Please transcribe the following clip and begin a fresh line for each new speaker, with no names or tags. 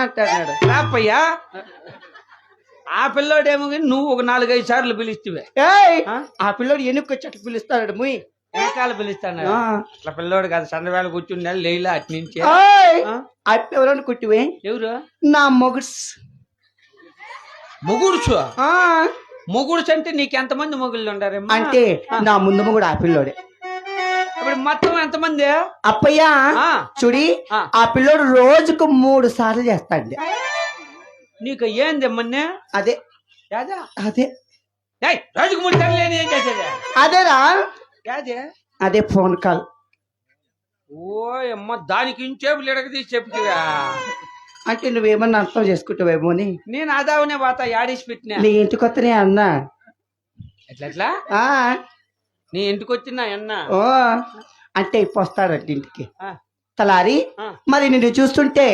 అంటున్నాడు.
రాపయ్యా ఆ పిల్లోడేమో కానీ నువ్వు ఒక 4-5 సార్లు పిలిస్తే
ఏయ్ ఆ పిల్లోడు ఎన్నుకొచ్చి పిలుస్తాడు ముయ్
వెనకాల పిలుస్తాను అట్లా పిల్లోడు కాదు సందవేళ కూర్చుండే లేలా అటు నుంచి
ఎవరని కుట్టివే
ఎవరు
నా మొగుడ్స్
మొగుడుచు మొగుడుచు అంటే నీకు ఎంతమంది మొగుళ్ళు ఉండారేమో
అంటే నా ముందు మొగుడు ఆ పిల్లోడే.
ఇప్పుడు మొత్తం ఎంతమంది
అప్పయ్యా చూడి ఆ పిల్లోడు రోజుకు 3 సార్లు చేస్తాడు.
నీకు ఏంది మొన్నే
అదే అదే
రోజుకు 3 సార్లు ఏం చేసేది
అదేరా
అదే
అదే ఫోన్ కాల్.
ఓ అమ్మ దానికి ఇంచేపులు ఎడగదీసి చెప్తుగా
అంటే నువ్వేమన్నా అర్థం చేసుకుంటావేమో అని
నేను అదావనే పోతా యాడేసి పెట్టినా.
నీ ఇంటికి వస్తేనే అన్నా
ఎట్లా నీ ఇంటికి వచ్చినా అన్నా
ఓ అంటే వస్తాడంట ఇంటికి తలారి. మరి నిన్ను చూస్తుంటే